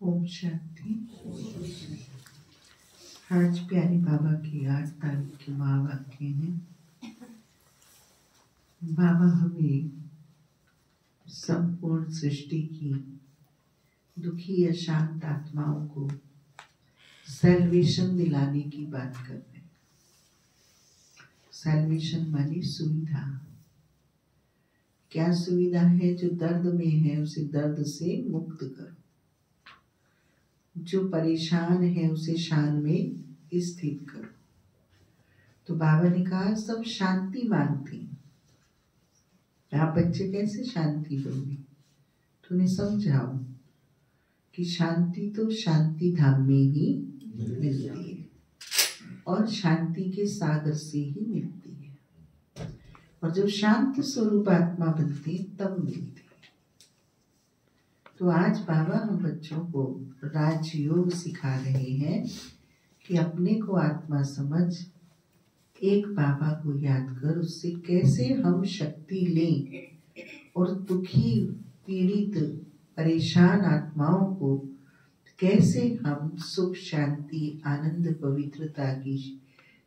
ओम शांति। आज प्यारे बाबा की 8 तारीख के महावाक्य हैं। बाबा हमें संपूर्ण सृष्टि की दुखी या शांत आत्माओं को सैल्वेशन दिलाने की बात कर रहे हैं। सैल्वेशन मानी सुविधा। क्या सुविधा है? जो दर्द में है उसे दर्द से मुक्त करो, जो परेशान है उसे शान में स्थित करो। तो बाबा ने कहा सब शांति मांगते हैं, आप बच्चे कैसे शांति दोगे? तो उन्हें समझाओ कि शांति तो शांति धाम में ही मिलती है और शांति के सागर से ही मिलती है, और जब शांत स्वरूप आत्मा बनती है तब मिलती है। तो आज बाबा हम बच्चों को राजयोग सिखा रहे हैं कि अपने को आत्मा समझ, एक बाबा को याद कर उससे कैसे हम शक्ति लें और दुखी पीड़ित परेशान आत्माओं को कैसे हम सुख शांति आनंद पवित्रता की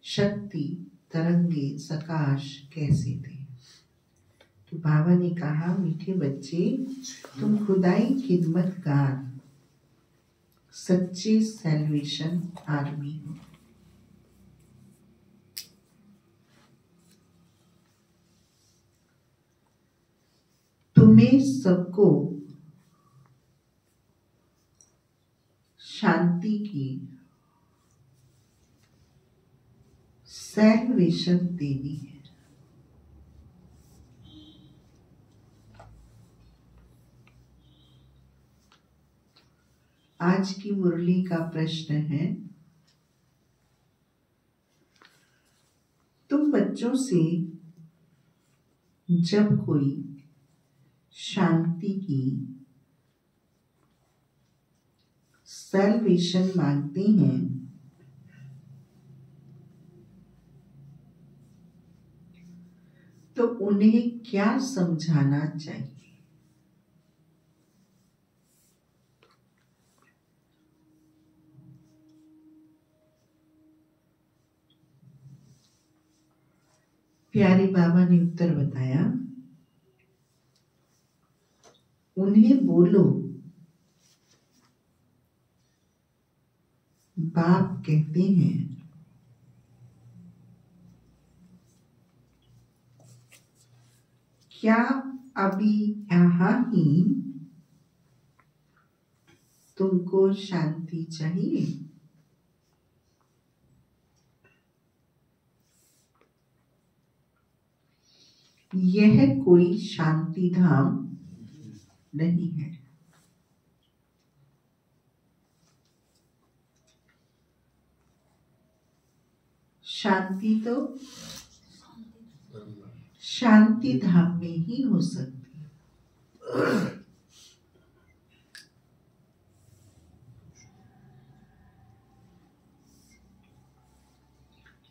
शक्ति तरंगे सकाश कैसे दें। तो बाबा ने कहा मीठे बच्चे, तुम खुदाई खिदमतगार सच्चे सैल्वेशन आर्मी हो। तुम्हें सबको शांति की सैल्वेशन देनी है। आज की मुरली का प्रश्न है, तुम बच्चों से जब कोई शांति की सैल्वेशन मांगते हैं, तो उन्हें क्या समझाना चाहिए? प्यारे बाबा ने उत्तर बताया, उन्हें बोलो, बाप कहते हैं क्या अभी यहाँ ही तुमको शांति चाहिए? यह कोई शांति धाम नहीं है। शांति तो शांति धाम में ही हो सकती है।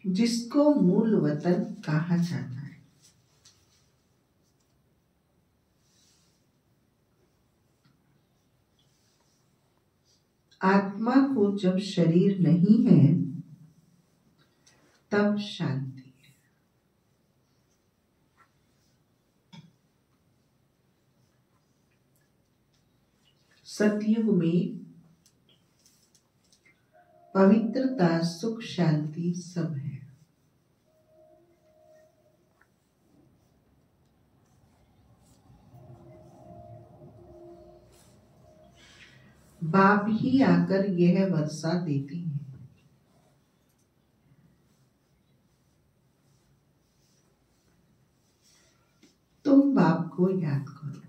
जिसको मूल वतन कहा जाता है। आत्मा को जब शरीर नहीं है तब शांति है। सतयुग में पवित्रता, सुख, शांति सब है। बाप ही आकर यह वर्षा देती है। तुम बाप को याद करो।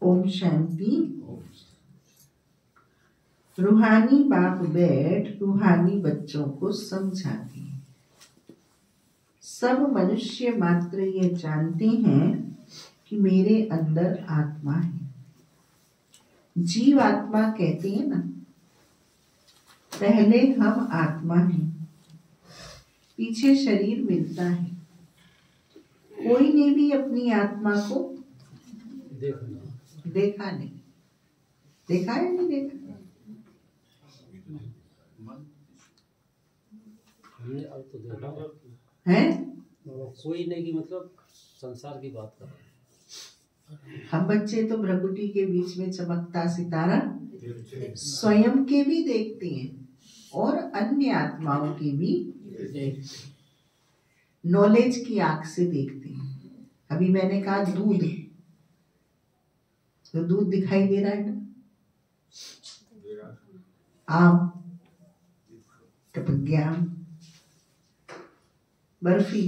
ओम शांति। रूहानी बाप बैठ रूहानी बच्चों को समझाती है। सब मनुष्य मात्र ये जानते हैं कि मेरे अंदर आत्मा है। जीव आत्मा कहते हैं ना, पहले हम आत्मा हैं, पीछे शरीर मिलता है। कोई ने भी अपनी आत्मा को देखा नहीं। देखा है नहीं देखा? तो देखा है? कोई नहीं की मतलब संसार की बात कर रहे हैं। हम बच्चे तो भ्रकुटी के बीच में चमकता सितारा स्वयं के भी देखते हैं और अन्य आत्माओं के भी नॉलेज की आंख से देखते हैं। अभी मैंने कहा दूध, तो दूध दिखाई दे रहा है ना? आम, टपक गया आम। बर्फी,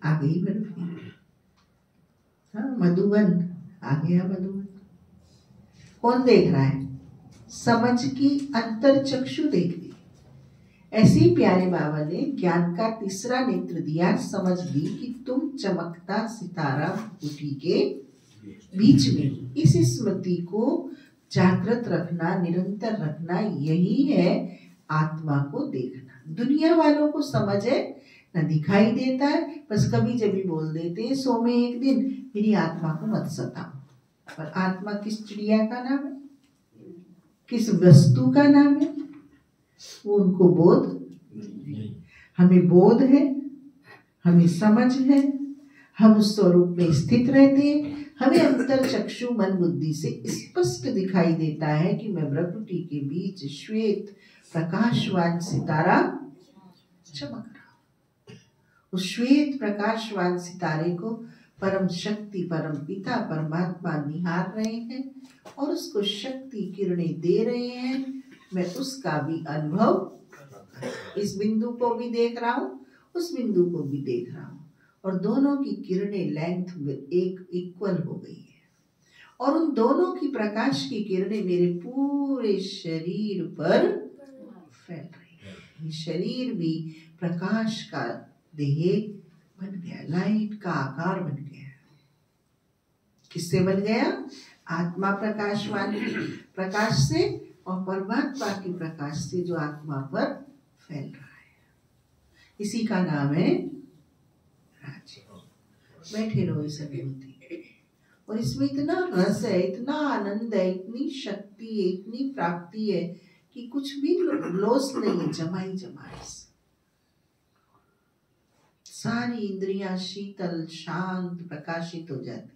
आ गई बर्फी। हाँ, मधुबन, आ गया मधुबन। कौन देख रहा है? समझ की अंतर चक्षु देख रही। ऐसे ही प्यारे बाबा ने ज्ञान का तीसरा नेत्र दिया, समझ ली कि तुम चमकता सितारा भ्रकुटी के बीच में। इस स्मृति को जागृत रखना, निरंतर रखना, यही है आत्मा को देखना। दुनिया वालों को समझ है न, दिखाई देता है, बस कभी जब भी बोल देते हैं 100 में एक दिन मेरी आत्मा को मत सताओ। पर आत्मा किस चिड़िया का नाम है, किस वस्तु का नाम है, वो उनको बोध नहीं। हमें बोध है, हमें समझ है, हम उस स्वरूप में स्थित रहते हैं। हमें अंतर चक्षु मन बुद्धि से स्पष्ट दिखाई देता है कि मैं भ्रकुटी के बीच श्वेत प्रकाशवान सितारा चमक रहा हूं। उस श्वेत प्रकाशवान सितारे को परम शक्ति, परम पिता परमात्मा निहार रहे हैं और उसको शक्ति किरणें दे रहे हैं। मैं उसका भी अनुभव, इस बिंदु को भी देख रहा हूँ, उस बिंदु को भी देख रहा हूँ, और दोनों की किरणें लेंथ में एक इक्वल हो गई है। और उन दोनों की प्रकाश की किरणें मेरे पूरे शरीर पर फैल रही है। ये शरीर भी प्रकाश का देह बन गया, लाइट का आकार बन गया। किससे बन गया? आत्मा प्रकाशवान प्रकाश से और परमात्मा के प्रकाश से जो आत्मा पर फैल रहा है। इसी का नाम है राजयोग। बैठे रहो इस अनुभूति, और इसमें इतना रस है, इतना आनंद है, इतनी शक्ति है, इतनी प्राप्ति है कि कुछ भी लॉस नहीं है, जमा ही जमा है। सारी इंद्रियां शीतल शांत प्रकाशित हो जाती।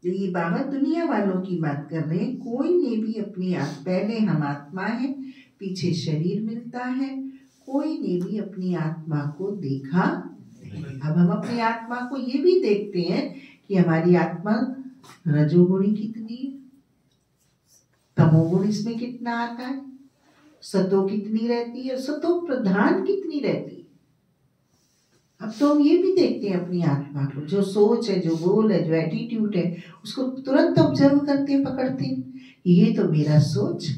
तो ये बाबा दुनिया वालों की बात कर रहे हैं। कोई ने भी अपनी पहले हम आत्मा है, पीछे शरीर मिलता है, कोई ने भी अपनी आत्मा को देखा नहीं। अब हम अपनी आत्मा को ये भी देखते हैं कि हमारी आत्मा रजोगुणी कितनी है, तमोगुण इसमें कितना आता है, सतो कितनी रहती है, सतो प्रधान कितनी रहती है। अब तो हम ये भी देखते हैं अपनी आत्मा को, जो सोच है, जो बोल है, जो एटीट्यूड है, उसको तुरंत ऑब्जर्व करते पकड़ते ये तो मेरा सोच,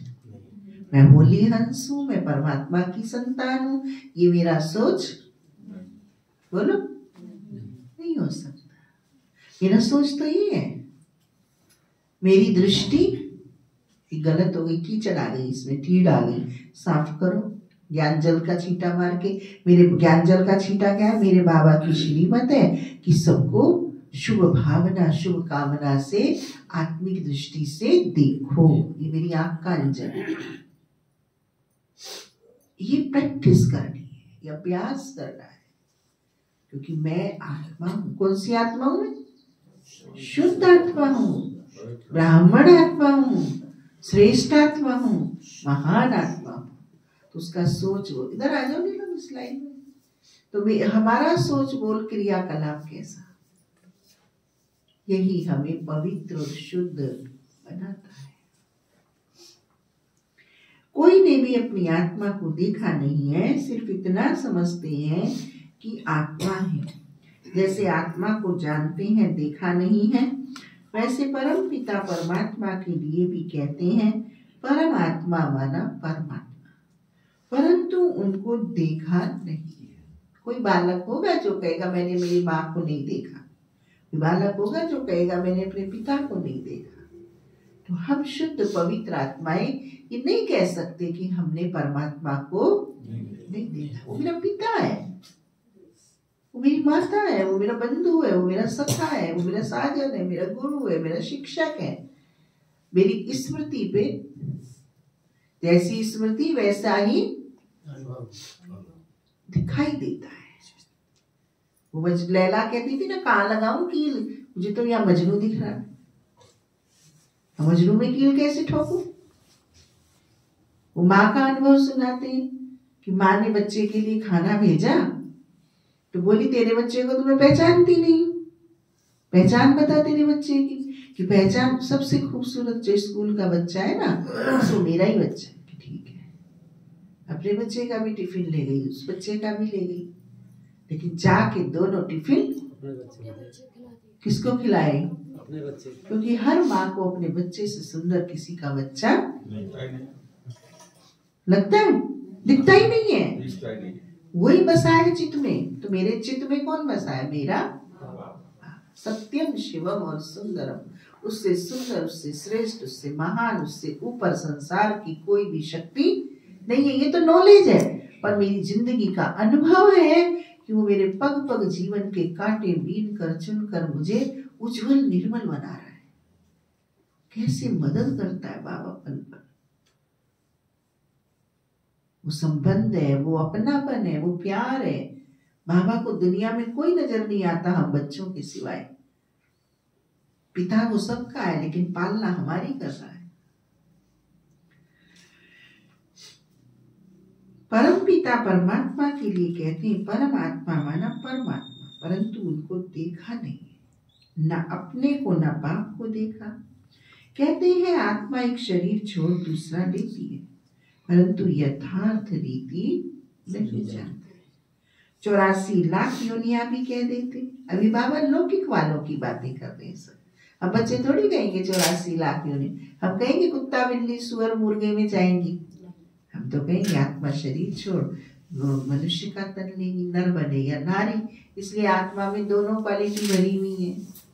मैं होली हंस हूं, मैं परमात्मा की संतान हूं, ये मेरा सोच। बोलो, नहीं हो सकता। मेरा सोच तो ये है, मेरी दृष्टि गलत हो गई, कीचड़ आ गई, इसमें टीड़ आ गई, साफ करो। ज्ञान जल का छींटा मार के, मेरे ज्ञान जल का छींटा क्या है? मेरे बाबा की श्रीमत है कि सबको शुभ भावना शुभ कामना से आत्मिक दृष्टि से देखो। ये मेरी आंख का अंजन है, ये प्रैक्टिस करनी है, ये अभ्यास करना है, क्योंकि मैं आत्मा हूं। कौन सी आत्मा हूं? शुद्ध आत्मा हूं, ब्राह्मण आत्मा हूं, श्रेष्ठ आत्मा हूं, महान आत्मा हूं। तो उसका सोच बोल, इधर आ जाओ नीलम इस लाइन में। तो हमारा सोच बोल क्रियाकलाप कैसा, यही हमें पवित्र और शुद्ध बनाता है। कोई ने भी अपनी आत्मा को देखा नहीं है, सिर्फ इतना समझते हैं कि आत्मा है। जैसे आत्मा को जानते हैं, देखा नहीं है, वैसे परम पिता परमात्मा के लिए भी कहते हैं परमात्मा माना परमात्मा, परंतु उनको देखा नहीं है। कोई बालक होगा जो कहेगा मैंने मेरी माँ को नहीं देखा, कोई बालक होगा जो कहेगा मैंने अपने पिता को नहीं देखा। तो हम शुद्ध पवित्र आत्माएं ये नहीं कह सकते कि हमने परमात्मा को नहीं देखा। वो मेरा पिता है, वो मेरी माता है, वो मेरा बंधु है, वो मेरा सखा है, वो मेरा साजन है, मेरा गुरु है, मेरा शिक्षक है। मेरी स्मृति पे जैसी स्मृति वैसा ही दिखाई देता है। वो लैला कहती थी ना, कहाँ लगाऊं कील, मुझे तो यहाँ मजनू दिख रहा है, मजनू में कील कैसे ठोकूं। वो माँ का अनुभव सुनाते हैं कि माँ ने बच्चे के लिए खाना भेजा तो बोली तेरे बच्चे को तुम्हें पहचानती नहीं, पहचान बता तेरे बच्चे की। कि पहचान, सबसे खूबसूरत जो स्कूल का बच्चा है ना, वो मेरा ही बच्चा है। ठीक है, अपने बच्चे का भी टिफिन ले गई, उस बच्चे का भी ले गई, लेकिन जाके दोनों टिफिन किसको खिलाए? अपने बच्चे। क्योंकि हर माँ को अपने बच्चे से सुंदर किसी का बच्चा लगता है, दिखता ही नहीं है। वही बसा है चित्त में। तो मेरे चित्त में कौन बसा है? मेरा सत्यम शिवम और सुंदरम। उससे सुंदर, उससे श्रेष्ठ, उससे महान, उससे ऊपर संसार की कोई भी शक्ति नहीं है। ये तो नॉलेज है, पर मेरी जिंदगी का अनुभव है कि वो मेरे पग पग जीवन के कांटे बीन कर चुन कर मुझे उज्जवल निर्मल बना रहा है। कैसे मदद करता है बाबापन पर। वो संबंध है, वो अपनापन है, वो प्यार है। बाबा को दुनिया में कोई नजर नहीं आता हम बच्चों के सिवाय। पिता वो सबका है, लेकिन पालना हमारी कर रहा है। परम पिता परमात्मा के लिए कहते हैं परमात्मा माना परमात्मा, परंतु उनको देखा नहीं, न अपने को न बाप को देखा। कहते हैं आत्मा एक शरीर छोड़ दूसरा लेती है, परंतु यथार्थ रीति नहीं जानते। 84 लाख योनिया भी कह देते। अभी बाबा लौकिक वालों की बातें कर रहे हैं सब। अब बच्चे थोड़ी कहेंगे 84 लाख योनि, हम कहेंगे कुत्ता बिल्ली सुअर मुर्गे में जाएंगी। हम तो कहेंगे आत्मा शरीर छोड़ वो मनुष्य का तन लेगी, नर बने या नारी, इसलिए आत्मा में दोनों क्वालिटी भरी हुई है।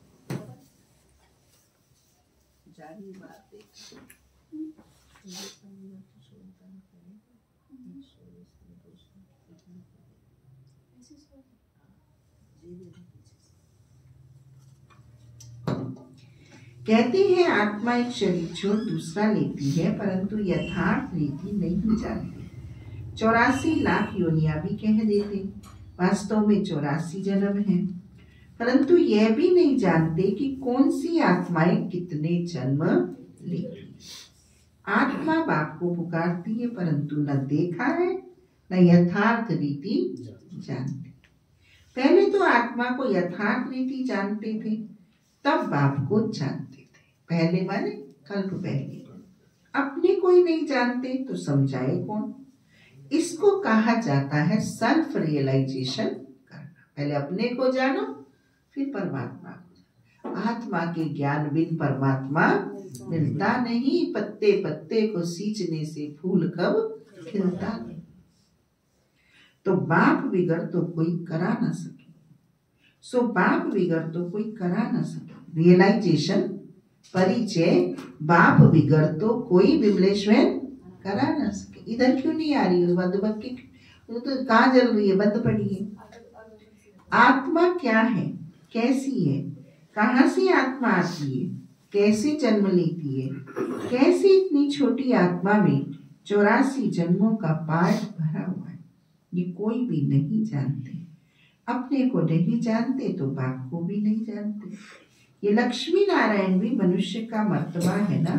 कहते हैं आत्मा एक शरीर छोड़ दूसरा लेती है, परंतु यथार्थ रीति नहीं जानती। 84 लाख योनियां भी कह देते, वास्तव में 84 जन्म है, परंतु यह भी नहीं जानते कि कौन सी आत्माएं कितने जन्म लेती। आत्मा बाप को पुकारती है, परंतु न देखा है न यथार्थ रीति जानते। पहले तो आत्मा को यथार्थ रीति जानते थे, तब बाप को जानते थे। पहले माने कल्प पहले। अपने कोई नहीं जानते तो समझाए कौन। इसको कहा जाता है सेल्फ रियलाइजेशन करना। पहले अपने को जानो, फिर परमात्मा को। आत्मा के ज्ञान बिन परमात्मा मिलता नहीं। पत्ते पत्ते को सींचने से फूल कब खिलता नहीं। तो बाप बिगड़ तो कोई करा ना सके, सो बाप बिगड़ तो कोई करा ना सके। रियलाइजेशन परिचय बाप बिगड़ तो कोई विमलेश्वर करा ना सके। इधर क्यों नहीं आ रही है मधुमक्खी? तो कहाँ जल रही है? बंद पड़ी है। आत्मा क्या है, कैसी है, कहाँ से आत्मा आती है, कैसे जन्म लेती है, कैसे इतनी छोटी आत्मा में 84 जन्मों का पाठ भरा हुआ है, ये कोई भी नहीं जानते। अपने को नहीं जानते तो बाप को भी नहीं जानते। ये लक्ष्मी नारायण भी मनुष्य का मर्तबा है ना,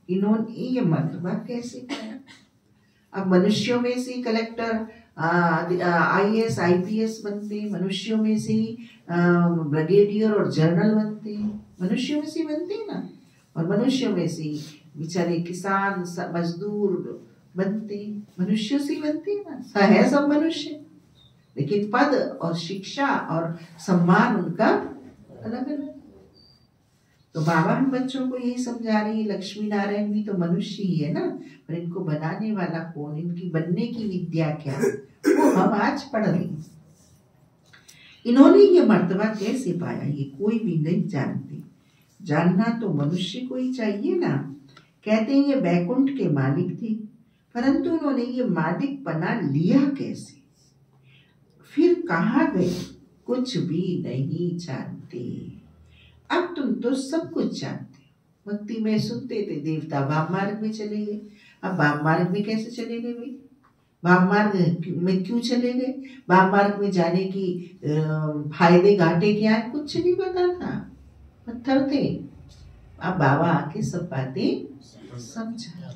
इन्होंने ये मर्तबा कैसे पाया? अब मनुष्यों में से कलेक्टर, IAS IPS बनते, मनुष्यों में से ब्रिगेडियर और जनरल बनते, मनुष्यों में से बनते हैं ना। और मनुष्यों में से बेचारे किसान मजदूर बनते, मनुष्यों से बनते हैं ना। है सब मनुष्य, लेकिन पद और शिक्षा और सम्मान उनका अलग अलग। तो बाबा हम बच्चों को यही समझा रही है, लक्ष्मी नारायण भी तो मनुष्य ही है ना, पर इनको बनाने वाला कौन, इनकी बनने की विद्या क्या, वो हम आज पढ़ रहे हैं। इन्होंने ये मर्तबा कैसे पाया, ये कोई भी नहीं जानते। जानना तो मनुष्य को ही चाहिए ना। कहते हैं ये बैकुंठ के मालिक थे, परंतु उन्होंने ये मालिक बना लिया कैसे, फिर कहाँ गए, कुछ भी नहीं जानते। अब तुम तो सब कुछ जानते। भक्ति में सुनते थे देवता वाम मार्ग में चले गए। अब वाम मार्ग में कैसे चले गए भाई? वाम मार्ग में क्यों चले गए? वाम मार्ग में जाने की फायदे घाटे क्या है, कुछ नहीं पता था, पत्थर थे। अब बाबा आके सब बातें समझा।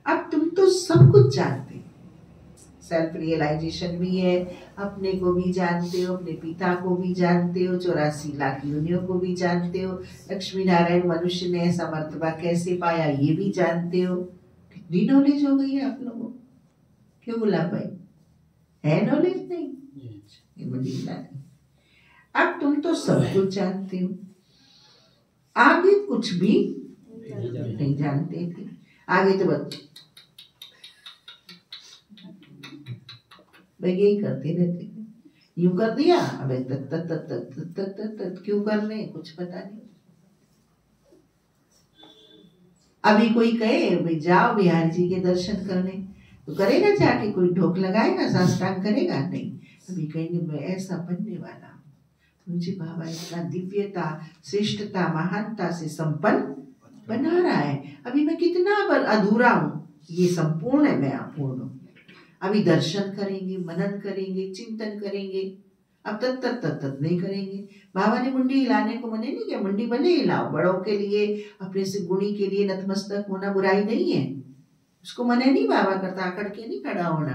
अब तुम तो सब कुछ जानते। सेल्फ रियलाइजेशन भी है, अपने को भी जानते हो, अपने पिता को भी जानते हो, 84 लाख योनियों को भी जानते हो। लक्ष्मी नारायण मनुष्य ने ऐसा मर्तबा कैसे पाया ये भी जानते हो। कितनी नॉलेज हो गई है आप लोगों, क्यों गुलाब भाई? है नॉलेज? नहीं, ये बड़ी बात है। अब तुम तो सब कुछ जानते हो, आगे कुछ भी नहीं जानते थे। आगे तो बस भाई यही करते रहते थे, यूं कर दिया, अब तत तत तत तत तत तत क्यों कर रहे कुछ पता नहीं। अभी कोई कहे भाई जाओ बिहारी जी के दर्शन करने, तो करेगा जाके? कोई ढोक लगाएगा, साष्टांग करेगा? नहीं। अभी कहेंगे मैं ऐसा बनने वाला हूँ, मुझे बाबा इतना दिव्यता, श्रेष्ठता, महानता से संपन्न बना रहा है। अभी मैं कितना अधूरा हूँ, ये संपूर्ण है, मैं अपूर्ण हूँ। अभी दर्शन करेंगे, मनन करेंगे, चिंतन करेंगे। अब तत तत तत तत नहीं करेंगे। बाबा ने मुंडी हिलाने को मने नहीं किया, मुंडी भले हिलाओ, बड़ों के लिए, अपने से गुणी के लिए नतमस्तक होना बुराई नहीं है, उसको मने नहीं बाबा करता। अकड़ के नहीं खड़ा होना,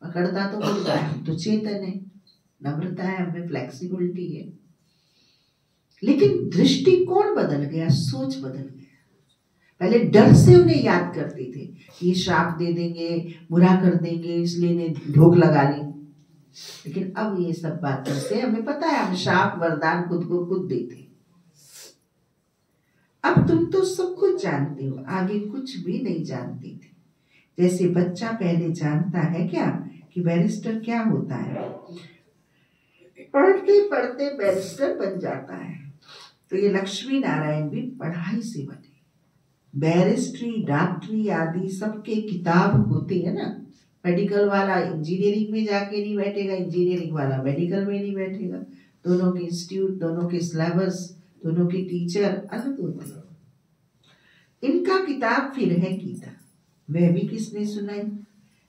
अकड़ता तो बोलता है, तो चेतन है, नम्रता है, हमें फ्लेक्सिबिलिटी है। लेकिन दृष्टिकोण बदल गया, सोच बदल गया। पहले डर से उन्हें याद करते थे कि ये श्राप दे देंगे, बुरा कर देंगे, इसलिए इन्हें ढोक लगा लें। लेकिन अब ये सब बातों से हमें पता है, हम श्राप वरदान खुद को खुद देते। अब तुम तो सब कुछ जानते हो, आगे कुछ भी नहीं जानते थे। जैसे बच्चा पहले जानता है क्या कि बैरिस्टर क्या होता है, पढ़ते पढ़ते बैरिस्टर बन जाता है। तो ये लक्ष्मी नारायण भी पढ़ाई से बने। बैरिस्ट्री, डॉक्टरी आदि सबके किताब होते हैं ना। मेडिकल वाला इंजीनियरिंग में जाके नहीं बैठेगा, इंजीनियरिंग वाला मेडिकल में नहीं बैठेगा। दोनों के इंस्टीट्यूट, दोनों के सिलेबस, दोनों के टीचर अलग होते हैं। इनका किताब फिर है गीता। वह भी किसने सुनाई,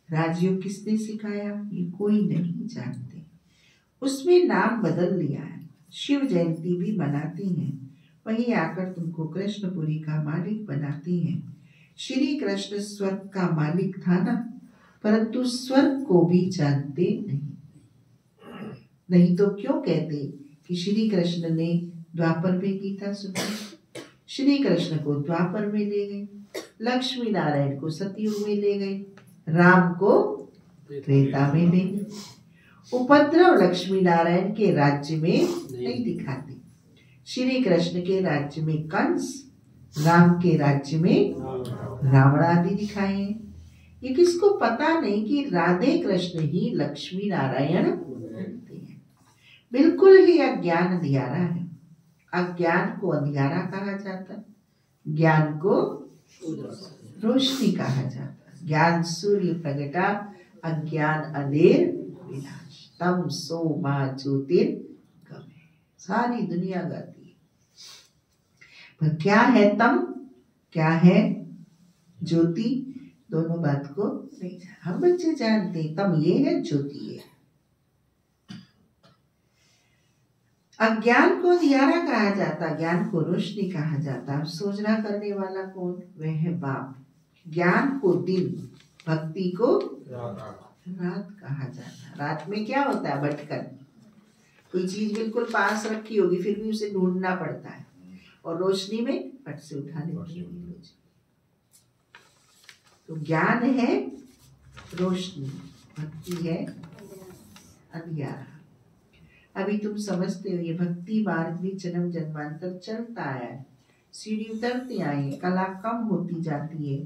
राजयोग किसने सिखाया, ये कोई नहीं जानते। उसमें नाम बदल लिया है, शिव जयंती भी मनाते हैं, वहीं आकर तुमको कृष्णपुरी का मालिक बनाते हैं। श्री कृष्ण स्वर्ग का मालिक था ना, परंतु स्वर्ग को भी जानते नहीं तो क्यों कहते कि श्री कृष्ण ने द्वापर में गीता सुनाई। श्री कृष्ण को द्वापर में ले गए, लक्ष्मी नारायण को सतयुग में ले गए, राम को त्रेता में ले गए। उपद्रव लक्ष्मी नारायण के राज्य में नहीं दिखाते। श्री कृष्ण के राज्य में कंस, राम के राज्य में रावण आदि दिखाए हैं। ये किसको पता नहीं कि राधे कृष्ण ही लक्ष्मी नारायण बनते हैं। बिल्कुल ही अज्ञान अंधियारा है। अज्ञान को अंधियारा कहा जाता है, ज्ञान को रोशनी कहा जाता है। ज्ञान सूर्य प्रगटा, अज्ञान अंधेर विनाश। तम सो मा ज्योतिर्गमय, सारी दुनिया गाती है। पर क्या है तम, क्या है ज्योति, दोनों बात को नहीं जान। हम बच्चे जानते तम ये है, ज्योति है। अज्ञान को अंधियारा कहा जाता, ज्ञान को रोशनी कहा जाता। अब सोचना करने वाला कौन, वह है बाप। ज्ञान को दिन, भक्ति को रात कहा जाता। रात में क्या होता है, भटकन। कोई चीज बिल्कुल पास रखी होगी फिर भी उसे ढूंढना पड़ता है, और रोशनी में फट से उठा लेते हैं। तो ज्ञान है रोशनी, भक्ति है अंधियारा। अभी तुम समझते हो ये भक्ति मार्ग भी जन्म जन्मांतर चलता है। सीढ़ी उतरते आए, कला कम होती जाती है,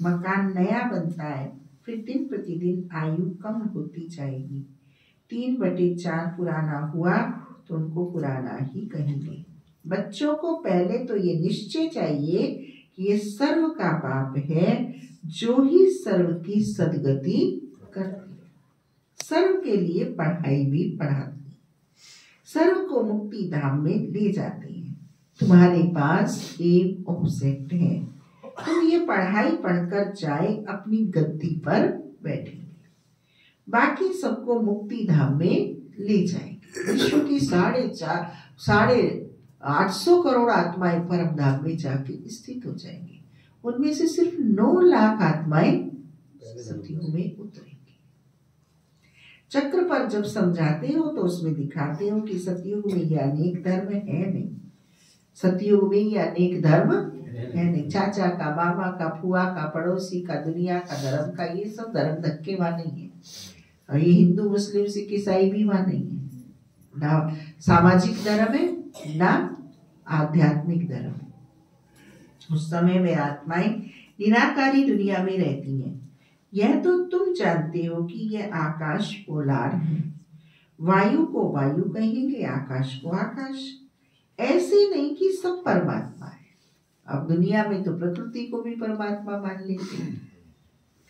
मकान नया बनता है, फिर दिन प्रतिदिन आयु कम होती जाएगी। 3/4 पुराना हुआ तो उनको पुराना ही कहेंगे। बच्चों को पहले तो ये निश्चय चाहिए कि ये सर्व का बाप है, जो ही सर्व की सदगति करती है, सर्व के लिए पढ़ाई भी पढ़ाती है, सर्व को मुक्ति धाम में ले जाते हैं। तुम्हारे पास एक ऑब्जेक्ट है, तुम ये पढ़ाई पढ़कर जाए अपनी गद्दी पर बैठेंगे, बाकी सबको मुक्ति धाम में ले जाएंगे। विश्व की 850 करोड़ आत्माएं परम धाम में जाके स्थित हो जाएंगी। उनमें से सिर्फ 9 लाख आत्माएं सतयुग में उतरेंगी। चक्र पर जब समझाते हो तो उसमें दिखाते हो कि सतयुग में ये अनेक धर्म है नहीं। सतयुग में ये अनेक धर्म है नहीं। चाचा का, मामा का, फुआ का, पड़ोसी का, दुनिया का, धर्म का, ये सब धर्म धक्के वहां नहीं है। और ये हिंदू मुस्लिम सिख ईसाई भी वहां नहीं है। ना सामाजिक धर्म है, ना आध्यात्मिक धर्म है। उस समय में आत्माएं निराकारी दुनिया में रहती हैं। यह तो तुम जानते हो कि यह आकाश पोलार है। वायु को वायु कहेंगे, आकाश को आकाश। ऐसे नहीं कि सब परमात्मा है। अब दुनिया में तो प्रकृति को भी परमात्मा मान लेते हैं,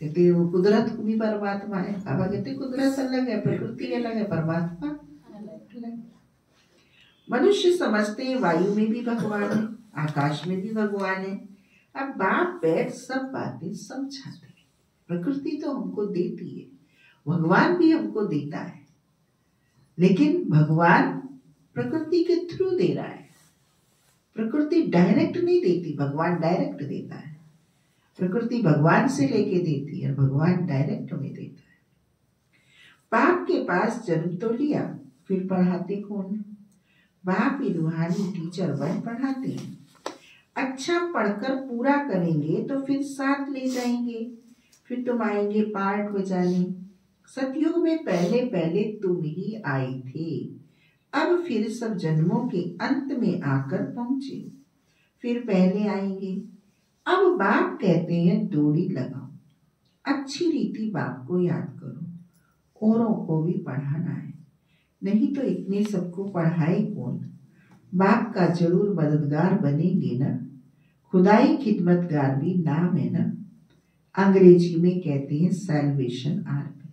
कहते वो कुदरत को भी परमात्मा है। अब कहते कुदरत अलग है, प्रकृति अलग है, परमात्मा अलग। मनुष्य समझते हैं वायु में भी भगवान है, आकाश में भी भगवान है। अब बाप बैठ सब बातें समझाते हैं। प्रकृति तो हमको देती है, भगवान भी हमको देता है, लेकिन भगवान प्रकृति के थ्रू दे रहा है। प्रकृति डायरेक्ट नहीं देती, भगवान डायरेक्ट देता है। प्रकृति भगवान से लेके देती है, भगवान डायरेक्ट में देता है। बाप के पास जन्म तो लिया, फिर पढ़ाते कौन? बाप ही रूहानी टीचर बन पढ़ाते हैं। अच्छा पढ़कर पूरा करेंगे तो फिर साथ ले जाएंगे, फिर तुम आएंगे पार्ट बजाने। सतयुग में पहले पहले तुम ही आए थे, अब फिर सब जन्मों के अंत में आकर पहुंचे, फिर पहले आएंगे। अब बाप कहते हैं डोरी लगाओ, अच्छी रीति बाप को याद करो, औरों को भी पढ़ाना है, नहीं तो इतने सबको पढ़ाए कौन। बाप का जरूर मददगार बनेंगे ना, खुदाई खिदमतगार भी नाम है ना। अंग्रेजी में कहते हैं सैल्वेशन आर्मी।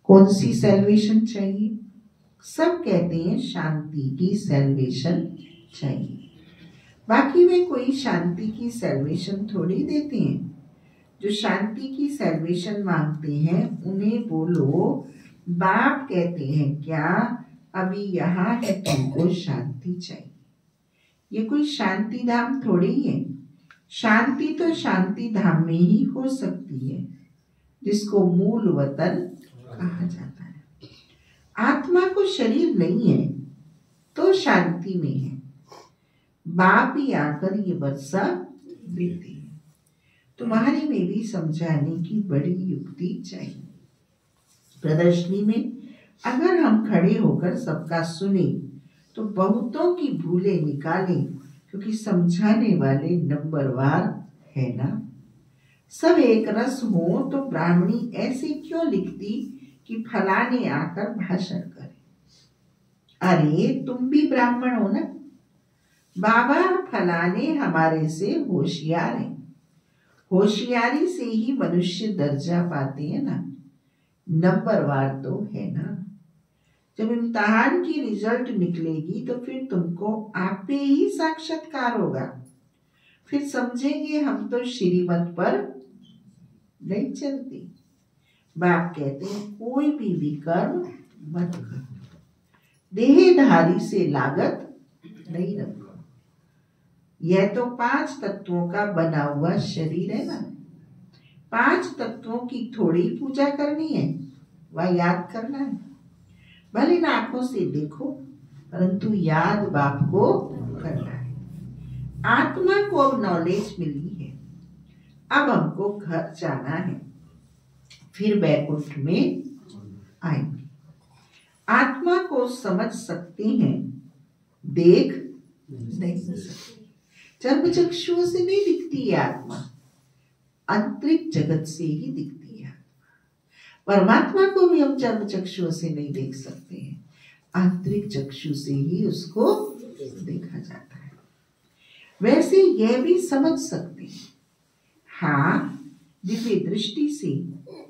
कौन सी सैल्वेशन चाहिए? सब कहते हैं शांति की सैल्वेशन चाहिए। बाकी में कोई शांति की सैल्वेशन थोड़ी देते हैं। जो शांति की सैल्वेशन मांगते हैं उन्हें बोलो, बाप कहते हैं क्या अभी यहाँ है, तुमको शांति चाहिए। ये कोई शांति धाम थोड़ी है। शांति तो शांति धाम में ही हो सकती है, जिसको मूल वतन कहा जाता है। आत्मा को शरीर नहीं है तो शांति में है। बाप ही आकर ये वर्षा देते हैं। तुम्हारे में भी समझाने की बड़ी युक्ति चाहिए। प्रदर्शनी में अगर हम खड़े होकर सबका सुने तो बहुतों की भूलें निकालें, क्योंकि समझाने वाले नंबरवार है ना। सब एक रस हो तो ब्राह्मणी ऐसे क्यों लिखती कि फलाने आकर भाषण करे। अरे तुम भी ब्राह्मण हो ना। बाबा फलाने हमारे से होशियार हैं। होशियारी से ही मनुष्य दर्जा पाते हैं ना, नंबरवार तो है ना। जब इम्तिहान की रिजल्ट निकलेगी तो फिर तुमको आप पे ही साक्षात्कार होगा। फिर समझेंगे हम तो श्रीमत पर नहीं चलती। बाप कहते हैं कोई भी विकर्म मत करो, देहधारी से लागत नहीं रखो। यह तो 5 तत्वों का बना हुआ शरीर है ना। 5 तत्वों की थोड़ी पूजा करनी है, वह याद करना है। भले इन आंखों से देखो, परंतु याद बाप को करना है। आत्मा को अब नॉलेज मिली है, अब हमको घर जाना है, फिर बैकुंठ में आएंगे। आत्मा को समझ सकते हैं, देख नहीं सकते। चर्म चक्षुओं से नहीं दिखती है आत्मा, अंतरिक जगत से ही दिखती है। परमात्मा को भी हम चर्म चक्षुओं से नहीं देख सकते हैं, आंतरिक चक्षु से ही उसको देखा जाता है। वैसे यह भी समझ सकते हैं, हाँ, दिव्य दृष्टि से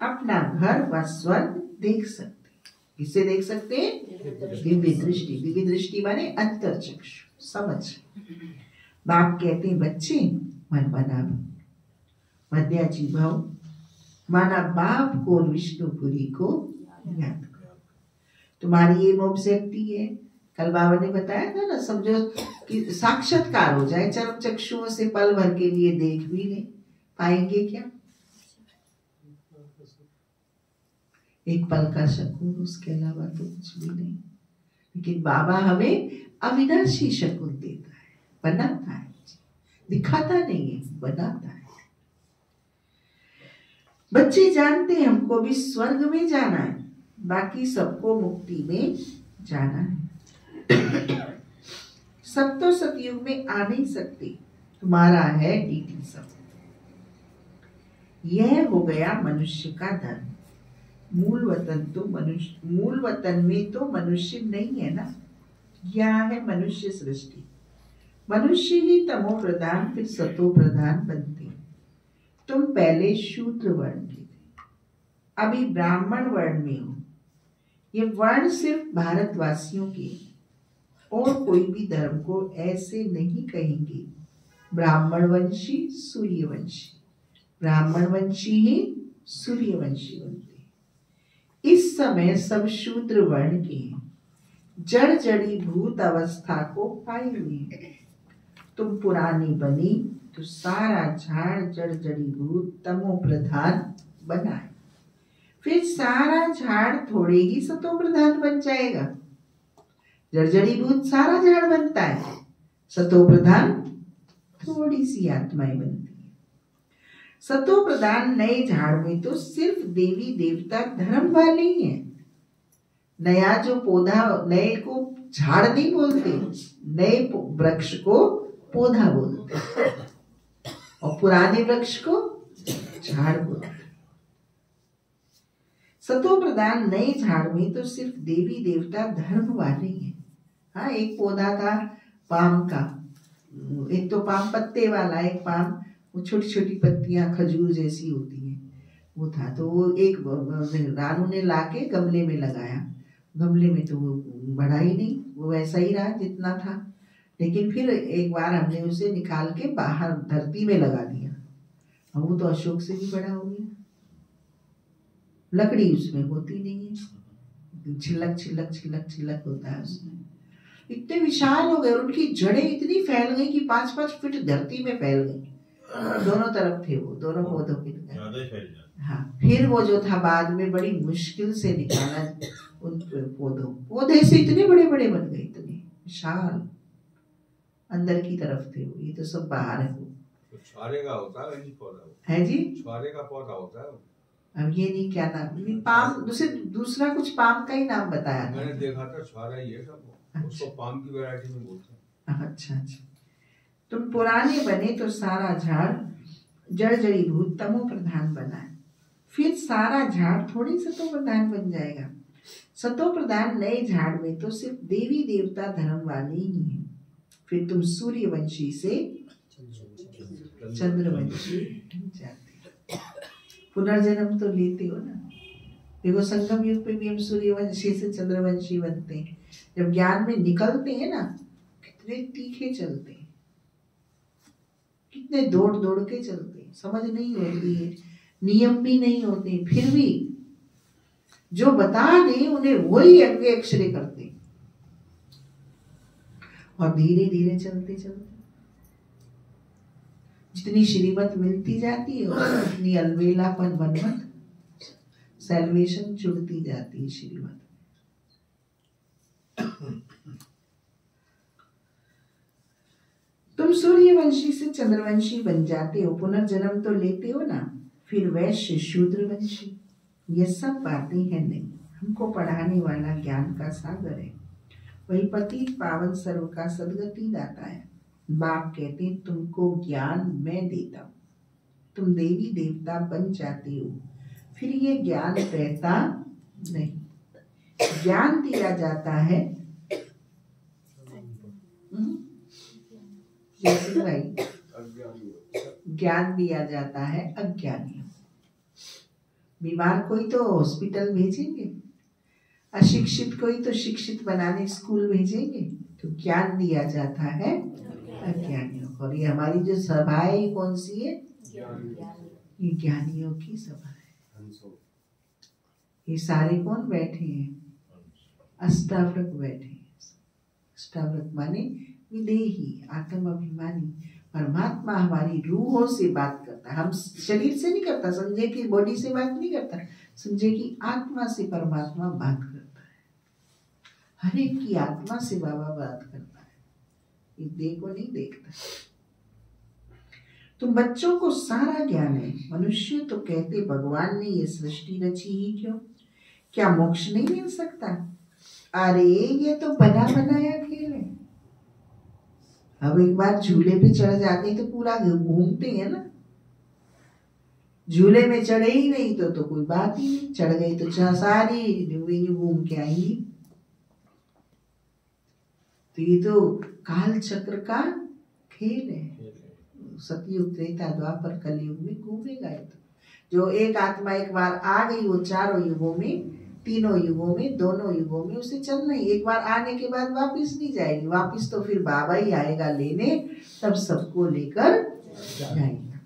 अपना घर व स्वर्ग देख सकते हैं। किससे देख सकते हैं? दिव्य दृष्टि। दिव्य दृष्टि माने अंतर चक्षु, समझ। बाप कहते हैं बच्चे मन बना मध्याजी भाव माना बाप को और विष्णुपुरी को याद करो। तुम्हारी ये मोक्षशक्ति है। कल बाबा ने बताया था ना, समझो कि साक्षात्कार हो जाए, चर्म चक्षुओं से पल भर के लिए देख भी ले पाएंगे क्या? एक पल का शकून, उसके अलावा तो कुछ भी नहीं। लेकिन बाबा हमें अविनाशी शकून देता है, बनाता है, दिखाता नहीं है, बनाता है। बच्चे जानते हैं हमको भी स्वर्ग में जाना है, बाकी सबको मुक्ति में जाना है। सब तो सतयुग में आ नहीं सकते, तुम्हारा है डीटी सब। यह हो गया मनुष्य का धर्म। मूल वतन में तो मनुष्य नहीं है ना, यह है मनुष्य सृष्टि। मनुष्य ही तमो प्रधान फिर सतो प्रधान बनते। तुम पहले शूद्र वर्ण के थे, अभी ब्राह्मण वर्ण में हो। ये वर्ण सिर्फ भारतवासियों के, और कोई भी धर्म को ऐसे नहीं कहेंगे। ब्राह्मण वंशी सूर्यवंशी, ब्राह्मण वंशी ही सूर्यवंशी बनते। इस समय सब शूद्र वर्ण के हैं, जड़ जड़ी भूत अवस्था को पाए हुए हैं। तुम पुरानी बनी तो सारा झाड़ जड़ जड़ी भूत तमो प्रधान बना है, फिर सारा झाड़ थोड़े ही सतो प्रधान बन जाएगा। जड़ जड़ी भूत सारा झाड़ बनता है, सतो प्रधान थोड़ी सी आत्माएं बनती है। सतो प्रधान नए झाड़ में तो सिर्फ देवी देवता धर्म वाले ही हैं। नया जो पौधा, नए को झाड़ नहीं बोलते, नए वृक्ष को पौधा बोलते, और पुराने वृक्ष को झाड़ बोलते। सतो प्रधान नए झाड़ में तो सिर्फ देवी देवता धर्म वाले हैं। हाँ, एक पौधा था पाम का, एक तो पाम पत्ते वाला, एक पाम वो छोटी छोटी पत्तियां खजूर जैसी होती है वो था। तो वो एक रानू ने लाके गमले में लगाया, गमले में तो वो बढ़ा ही नहीं, वो वैसा ही रहा जितना था। लेकिन फिर एक बार हमने उसे निकाल के बाहर धरती में लगा दिया, और वो तो अशोक से भी बड़ा हो गया। लकड़ी उसमें होती नहीं है, छिलक छिलक छिलक छिलक होता है उसमें। इतने विशाल हो गए, उनकी जड़ें इतनी फैल गई कि 5-5 फीट धरती में फैल गई। दोनों तरफ थे वो, दोनों पौधों के। हाँ, फिर वो जो था बाद में बड़ी मुश्किल से निकाला उन पौधे से इतने बड़े बड़े बन गए, इतने विशाल अंदर की तरफ थे वो। ये तो सब बाहर है। वो छुआरे का होता है पौधा है जी, छुआरे का पौधा होता है। अब ये नहीं क्या नाम, पाम दूसरा कुछ पाम का ही नाम बताया था। मैंने देखा था छुआरा ही है सब। उसको पाम की वैरायटी में बोलते हैं। अच्छा अच्छा। तुम पुराने बने तो सारा झाड़ जड़ जड़ीभूत तमो प्रधान बना है, फिर सारा झाड़ थोड़ी सतो प्रधान बन जाएगा। सतो प्रधान नए झाड़ में तो सिर्फ देवी देवता धर्म वाले ही हैं। फिर तुम सूर्यवंशी से चंद्रवंशी जाते, पुनर्जन्म तो लेते हो ना। देखो संगम युग पे भी हम सूर्यवंशी से चंद्रवंशी बनते हैं। जब ज्ञान में निकलते हैं ना, कितने तीखे चलते हैं, कितने दौड़ दौड़ के चलते हैं, समझ नहीं होती है, नियम भी नहीं होते, फिर भी जो बता दे उन्हें वही अंगे अक्षरे करते हैं, और धीरे धीरे चलते चलते जितनी श्रीमत मिलती जाती है उतनी अलवेलापन मनमत सैल्वेशन जुड़ती जाती है श्रीमत। तुम सूर्यवंशी से चंद्रवंशी बन जाते हो, पुनर्जन्म तो लेते हो ना, फिर वैश्य शूद्रवंशी। ये सब बातें हैं नहीं, हमको पढ़ाने वाला ज्ञान का सागर है, वही पतित पावन सर्व का सदगति दाता है। बाप कहते हैं तुमको ज्ञान मैं देता हूँ, तुम देवी देवता बन जाते हो, फिर ये ज्ञान रहता नहीं। ज्ञान दिया जाता है जैसे भाई, ज्ञान दिया जाता है अज्ञानियों। बीमार कोई तो हॉस्पिटल भेजेंगे, अशिक्षित कोई तो शिक्षित बनाने स्कूल भेजेंगे, तो ज्ञान दिया जाता है अज्ञानियों को। और ये हमारी जो सभा है ये कौन सी है? ये ज्ञानियों की सभा है। ये सारे कौन बैठे हैं? अष्टावक्रत बैठे हैं। अष्टावक्रत माने विदेही, आत्म अभिमानी। परमात्मा हमारी रूहों से बात करता है, हम शरीर से नहीं करता, संजय की बॉडी से बात नहीं करता, संजय की आत्मा से परमात्मा बात करता है। हर एक की आत्मा से बाबा बात करता है, ये देह को नहीं देखता। तुम बच्चों को सारा ज्ञान है। मनुष्य तो कहते भगवान ने ये सृष्टि रची ही क्यों, क्या मोक्ष नहीं मिल सकता? अरे ये तो बना बनाया खेल है। अब एक बार झूले पे चढ़ जाते तो पूरा घूमते हैं ना, झूले में चढ़े ही नहीं तो कोई बात ही नहीं, चढ़ गई तो सारी घूम के आएंगी। तो ये तो काल चक्र का खेल है। सतयुग त्रेता द्वापर कलयुग में घूमेगा। तो जो एक आत्मा एक बार आ गई वो चारों युगों में, तीनों युगों में, दोनों युगों में उसे चलना ही। एक बार आने के बाद वापिस नहीं जाएगी, वापिस तो फिर बाबा ही आएगा लेने, तब सबको लेकर जाएगा।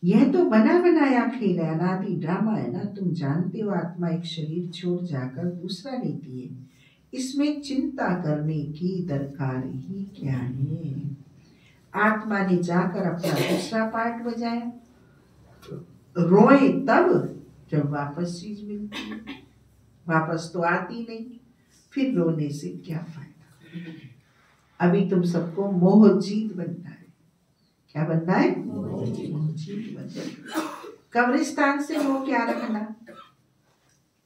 यह तो बना बनाया खेल है, अनादि ड्रामा है ना। तुम जानते हो आत्मा एक शरीर छोड़ जाकर दूसरा लेती है, इसमें चिंता करने की दरकार ही क्या है। आत्मा ने जाकर अपना दूसरा पार्ट बजाया, रोए तब जब वापस चीज मिलती है, वापस तो आती नहीं, फिर रोने से क्या फायदा। अभी तुम सबको मोह जीत बनना है। क्या बनना है? मोह जीत बनना है। कब्रिस्तान से मोह क्या रखना?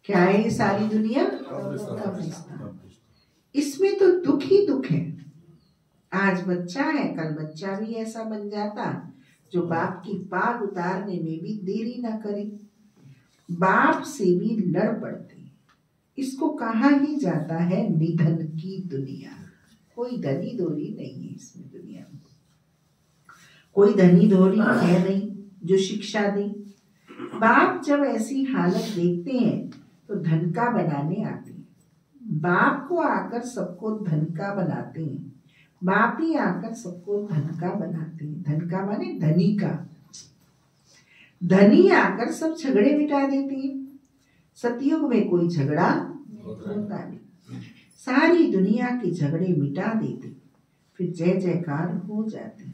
क्या है ये सारी दुनिया? कब्रिस्तान। इसमें तो दुख ही दुख है। आज बच्चा है, कल बच्चा भी ऐसा बन जाता जो बाप की पाग उतारने में भी देरी ना करे। बाप से भी लड़ पड़ते हैं। इसको कहा ही जाता है निधन की दुनिया। कोई धनी धोरी नहीं है इसमें दुनिया में, कोई धनी धोरी है नहीं जो शिक्षा दे। बाप जब ऐसी हालत देखते हैं तो धन का बनाने आते हैं। बाप को आकर सबको धन का बनाते हैं, बाप ही आकर सबको धन का बनाते हैं। धन का माने धनी का। धनी आकर सब झगड़े मिटा देते हैं। सतयुग में कोई झगड़ा होता नहीं, सारी दुनिया के झगड़े मिटा देते, फिर जय जयकार हो जाती।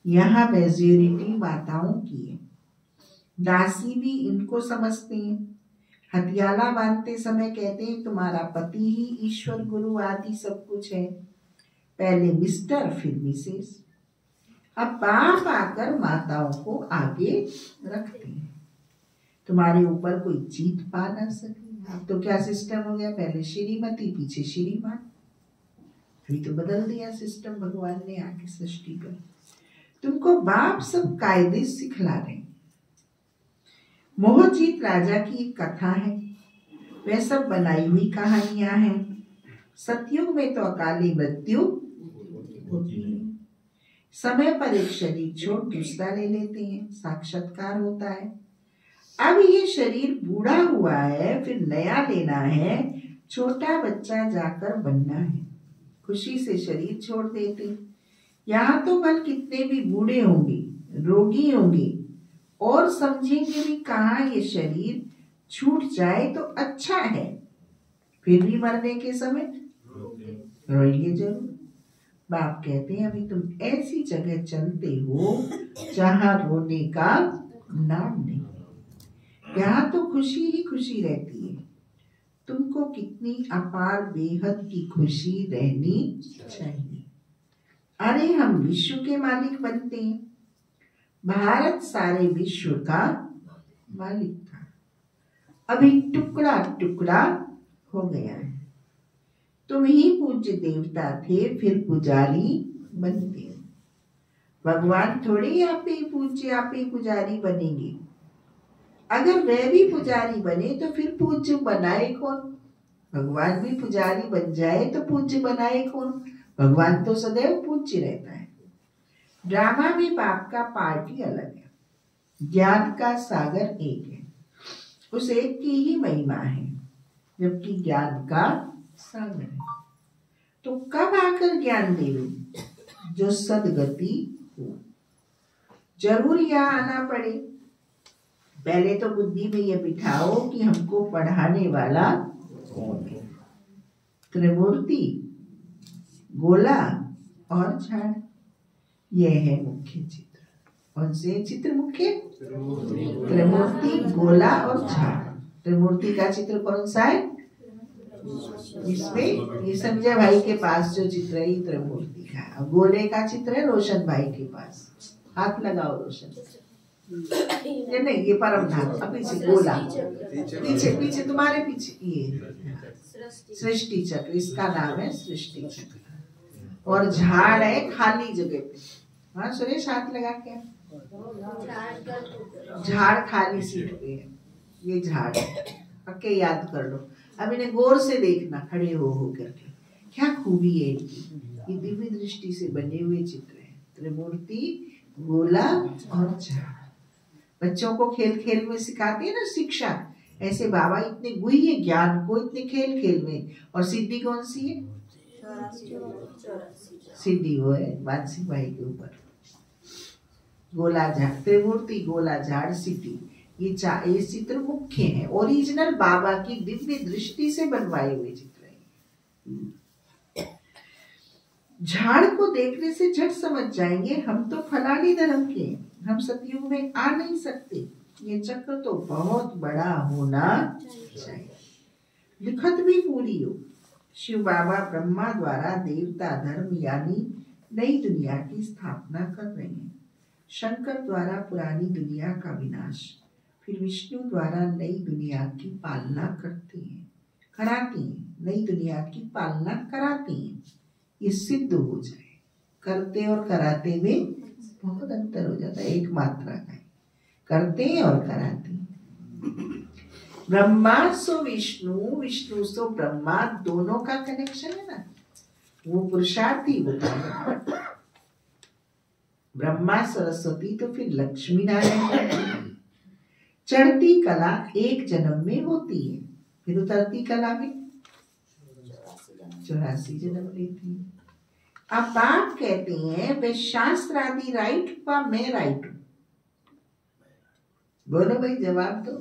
यहाँ मेजोरिटी माताओं की है, दासी भी इनको समझते हैं। हथियाला बांधते समय कहते हैं तुम्हारा पति ही ईश्वर गुरु आदि सब कुछ है, पहले मिस्टर फिर मिसेस। अब बाप आकर माताओं को आगे रखते हैं, तुम्हारे ऊपर कोई जीत पा ना सके। अब तो क्या सिस्टम हो गया, पहले श्रीमती पीछे श्रीमान, अभी तो बदल दिया सिस्टम भगवान ने आके सृष्टि पर। तुमको बाप सब कायदे सिखला रहे हैं। मोहजीत राजा की एक कथा है, वह सब बनाई हुई कहानियां हैं। सतयुग में तो अकाली मृत्यु होती है, समय पर एक शरीर छोड़ दूसरा ले लेते हैं, साक्षात्कार होता है। अब ये शरीर बूढ़ा हुआ है, फिर नया लेना है, छोटा बच्चा जाकर बनना है। खुशी से शरीर छोड़ देते। यहाँ तो भल कितने भी बूढ़े होंगे, रोगी होंगे और समझेंगे भी कहाँ ये शरीर छूट जाए तो अच्छा है, फिर भी मरने के समय रोएंगे जरूर। बाप कहते हैं अभी तुम ऐसी जगह चलते हो जहाँ रोने का नाम नहीं, यहाँ तो खुशी ही खुशी रहती है। तुमको कितनी अपार बेहद की खुशी रहनी चाहिए। अरे हम विश्व के मालिक बनते हैं। भारत सारे विश्व का मालिक था, अभी टुकड़ा टुकड़ा हो गया है। तुम ही पूज्य देवता थे, फिर पुजारी बनते हो। भगवान थोड़ी आप ही पूज्य आप ही पुजारी बनेंगे। अगर वह भी पुजारी बने तो फिर पूज्य बनाए कौन? भगवान भी पुजारी बन जाए तो पूज्य बनाए कौन? भगवान तो सदैव पूज्य रहता है। ड्रामा में बाप का पार्ट ही अलग है, ज्ञान का सागर एक है, उस एक की ही महिमा है, जबकि ज्ञान का सागर है। तो कब आकर ज्ञान देवे? जो सदगति हो। जरूर यहाँ आना पड़े। पहले तो बुद्धि में ये बिठाओ कि हमको पढ़ाने वाला कौन है। त्रिमूर्ति, गोला और झाड़, यह है मुख्य चित्र। कौन से चित्र मुख्य? त्रिमूर्ति, गोला और झाड़। त्रिमूर्ति का चित्र कौन सा है? इसमें ये संजय भाई के पास जो चित्र है त्रिमूर्ति का। और गोले का चित्र है रोशन भाई के पास। हाथ लगाओ रोशन। ये नहीं, ये परम धाम। अब पीछे गोला, पीछे पीछे तुम्हारे पीछे ये सृष्टि चक्र, इसका नाम है सृष्टि चक्र। और झाड़ है खाली जगह पे। हाँ सुरेश हाथ लगा के। झाड़ खाली सीट पे है, ये झाड़ है। पक्के याद कर लो। अब इन्हें गौर से देखना खड़े हो करके, क्या खूबी है इनकी। ये दिव्य दृष्टि से बने हुए चित्र है, त्रिमूर्ति, गोला और झाड़। बच्चों को खेल खेल में सिखाते हैं ना शिक्षा, ऐसे बाबा इतने गुही है ज्ञान को, इतने खेल खेल में। और सिद्धि कौन सी है? सिद्धि वो है मानसी भाई के ऊपर। गोला झाड़, त्रिमूर्ति, गोला झाड़, सिद्धि, ये चित्र मुख्य है। ओरिजिनल बाबा की दिव्य दृष्टि से बनवाए हुए चित्र है। झाड़ को देखने से झट समझ जाएंगे हम तो फलानी धर्म के, हम सतयुग में आ नहीं सकते। ये चक्र तो बहुत बड़ा होना चाहिए। लिखत भी पूरी हो। शिव बाबा ब्रह्मा द्वारा देवता धर्म यानी नई दुनिया की स्थापना कर रहे हैं। शंकर द्वारा पुरानी दुनिया का विनाश, फिर विष्णु द्वारा नई दुनिया की पालना करते हैं, कराते हैं। नई दुनिया की पालना कराते हैं। ये सिद्ध हो जाए। करते और कराते में बहुत अंतर हो जाता है, एक मात्रा का। करते हैं और कराते हैं। ब्रह्मा सो विष्णु, विष्णु सो ब्रह्मा, दोनों का कनेक्शन है ना। वो पुरुषार्थी होता है। ब्रह्मा सरस्वती तो फिर लक्ष्मी नारायण। चढ़ती कला एक जन्म में होती है, फिर उतरती कला में 84 जन्म लेती है। अब आप कहते हैं वे शास्त्र आदि राइट व मैं राइट हूं। बोलो भाई, जवाब दो।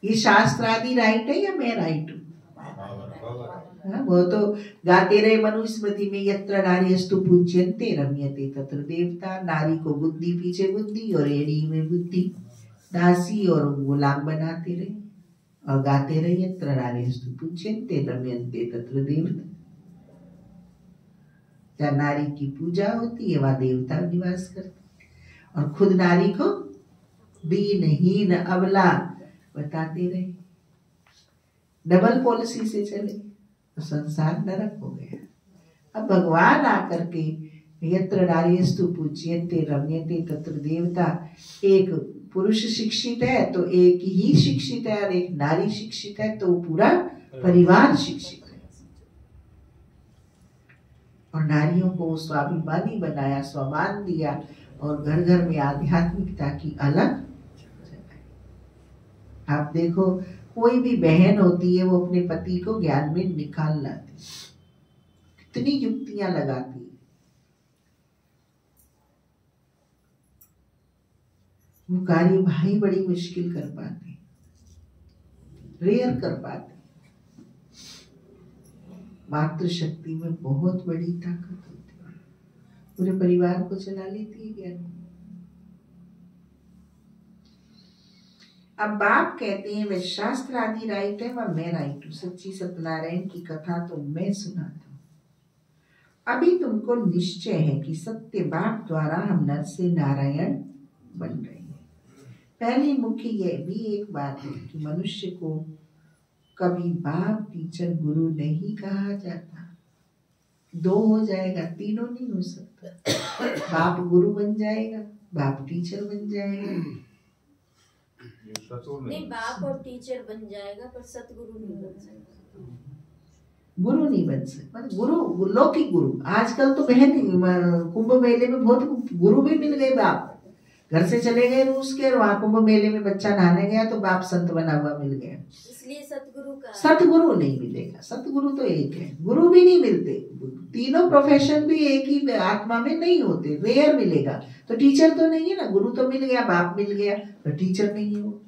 ये शास्त्र आदि राइट है या मैं राइट हूं? वो तो गाते रहे मनुस्मृति में, यत्र नार्यस्तु पूज्यन्ते रम्यते तत्र देवता। नारी को बुद्धि पीछे बुद्धि और एड़ी में बुद्धि, दासी और गुलाम बनाते रहे और गाते रहे यत्र नार्यस्तु पूज्यन्ते रम्यन्ते तत्र देवता। जहाँ नारी की पूजा होती है वहां देवता निवास करते, और खुद नारी को दीनहीन अबला बताते रहे। डबल पॉलिसी से चले तो संसार नरक हो गया। अब भगवान आकर के यत्र नार्यस्तु पूज्यन्ते रम्यते तत्र देवता, एक पुरुष शिक्षित है तो एक ही शिक्षित है, और एक नारी शिक्षित है तो पूरा परिवार शिक्षित है। और नारियों को स्वाभिमानी बनाया, स्वामान दिया, और घर घर में आध्यात्मिकता की अलग। आप देखो, कोई भी बहन होती है वो अपने पति को ज्ञान में निकाल लाती, कितनी युक्तियां लगाती है। वो कार्य भाई बड़ी मुश्किल कर पाते, रेयर कर पाते। मातृशक्ति में बहुत बड़ी ताकत होती है, पूरे परिवार को चला लेती है ज्ञान। अब बाप कहते हैं वे शास्त्र आदि राइट है व मैं राइट हूं। सच्ची सत्यनारायण की कथा तो मैं सुनाता हूं। अभी तुमको निश्चय है कि सत्य बाप द्वारा हम नर से नारायण बन रहे हैं। पहली मुख्य यह भी एक बात है कि मनुष्य को कभी बाप टीचर गुरु नहीं कहा जाता। दो हो जाएगा, तीनों नहीं हो सकता। बाप गुरु बन जाएगा, बाप टीचर बन जाएगा। नहीं, बाप और टीचर बन जाएगा पर सतगुरु नहीं बन सकता। गुरु नहीं बन सकता, गुरु लौकिक गुरु। आजकल तो बहन कुंभ मेले में बहुत गुरु भी मिल गए। बाप घर से चले गए रूस के, और वहां कुंभ मेले में बच्चा नहाने गया तो बाप संत बना हुआ मिल गया। इसलिए सतगुरु का, सतगुरु नहीं मिलेगा। सतगुरु तो एक है, गुरु भी नहीं मिलते। तीनों प्रोफेशन भी एक ही आत्मा में नहीं होते, रेयर मिलेगा। तो टीचर तो नहीं है ना, गुरु तो मिल गया, बाप मिल गया, तो टीचर नहीं है वो।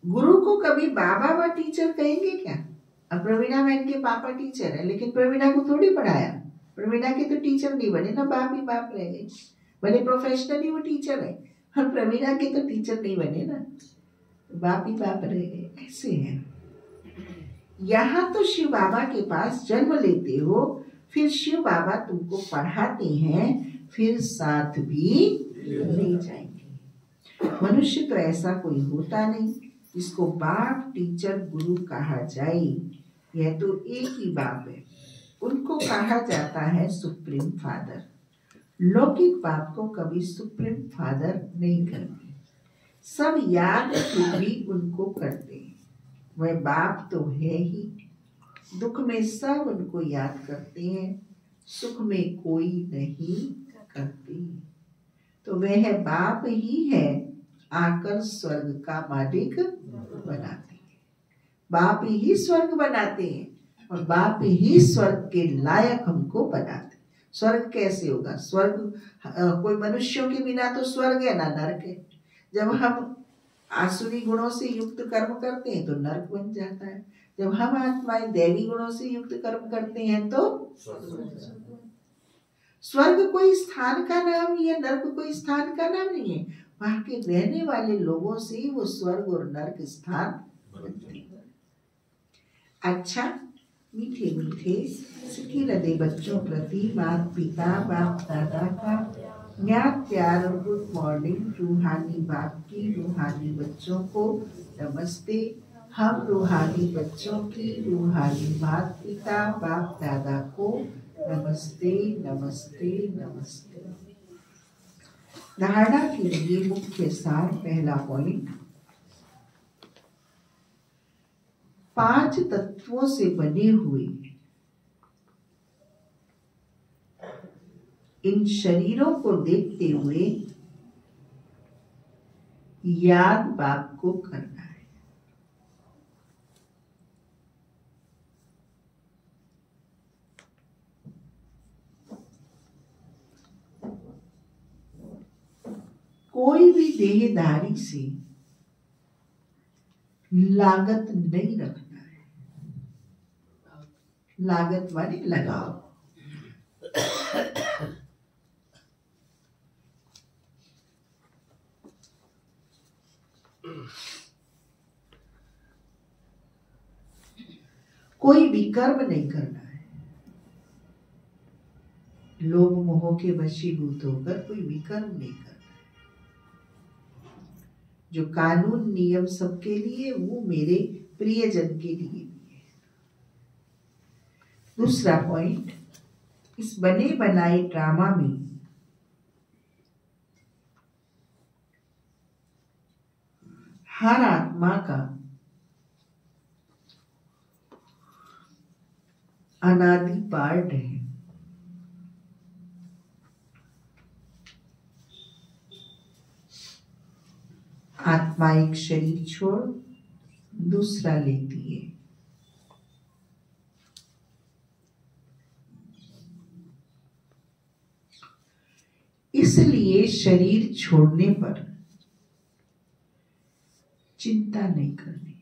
गुरु को कभी बाबा व टीचर कहेंगे क्या? अब प्रवीणा बहन के पापा टीचर है, लेकिन प्रवीणा को थोड़ी पढ़ाया। प्रवीणा के तो टीचर नहीं बने ना, बाप ही बाप रह गए। भले प्रोफेशनली वो टीचर है, और प्रवीणा के तो टीचर नहीं बने ना, बाप ही बाप रह गए। ऐसे है। यहाँ तो शिव बाबा के पास जन्म लेते हो, फिर शिव बाबा तुमको पढ़ाते हैं, फिर साथ भी ले जाएंगे। मनुष्य तो ऐसा कोई होता नहीं जिसको बाप टीचर गुरु कहा जाए। यह तो एक ही बाप है, उनको कहा जाता है सुप्रीम फादर। लौकिक बाप को कभी सुप्रीम फादर नहीं करते, सब याद फिर भी उनको करते हैं। वह बाप तो है ही, दुख में सब उनको याद करते हैं, सुख में कोई नहीं करते। तो वह बाप ही है, आकर स्वर्ग का मालिक बनाते हैं। बाप ही स्वर्ग बनाते हैं, और बाप ही स्वर्ग के लायक हमको बनाते हैं। स्वर्ग कैसे होगा? स्वर्ग कोई मनुष्यों के बिना तो स्वर्ग है ना नरक है। जब हम आसुरी गुणों से युक्त कर्म करते हैं तो नरक बन जाता है, जब हम आत्माएं दैवी गुणों से युक्त कर्म करते हैं तो स्वर्ग कोई स्थान का नाम या नरक कोई स्थान का नाम नहीं है। वहां के रहने वाले लोगों से वो स्वर्ग और नरक स्थान बनते हैं। अच्छा, मीठे मीठे सिक्की हृदय बच्चों प्रति माता पिता बाप दादा का ज्ञान प्यार और गुड मॉर्निंग। रूहानी बाप की रूहानी बच्चों को नमस्ते। हम रूहानी बच्चों की रूहानी माता पिता बाप दादा को नमस्ते नमस्ते नमस्ते। धारणा के लिए मुख्य सार, पहला पॉइंट, 5 तत्वों से बने हुए इन शरीरों को देखते हुए याद बाप को करना है। कोई भी देहधारी से लागत नहीं रखना है। लागत माने लगाव। कोई भी कर्म नहीं करना है। लोभ मोह के वशीभूत होकर कोई भी कर्म नहीं करना है। जो कानून नियम सबके लिए, वो मेरे प्रियजन के लिए भी है। दूसरा पॉइंट, इस बने बनाए ड्रामा में हर आत्मा का अनादि पार्ट है। आत्मा एक शरीर छोड़ दूसरा लेती है। इसलिए शरीर छोड़ने पर चिंता नहीं करनी है।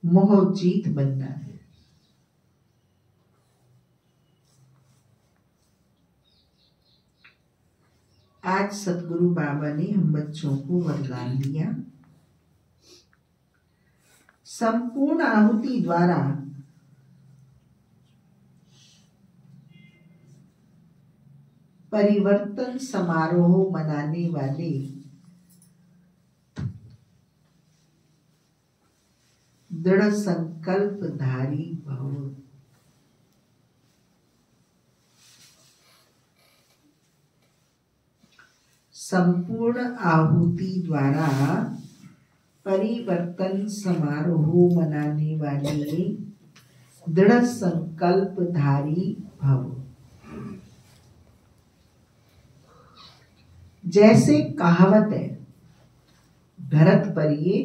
मोह जीत बनना है। आज सतगुरु बाबा ने हम बच्चों को वरदान दिया, संपूर्ण आहुति द्वारा परिवर्तन समारोह मनाने वाले दृढ़ संकल्पधारी भव। संपूर्ण आहुति द्वारा परिवर्तन समारोह मनाने वाले दृढ़ संकल्पधारी भव। जैसे कहावत है, भरत परिये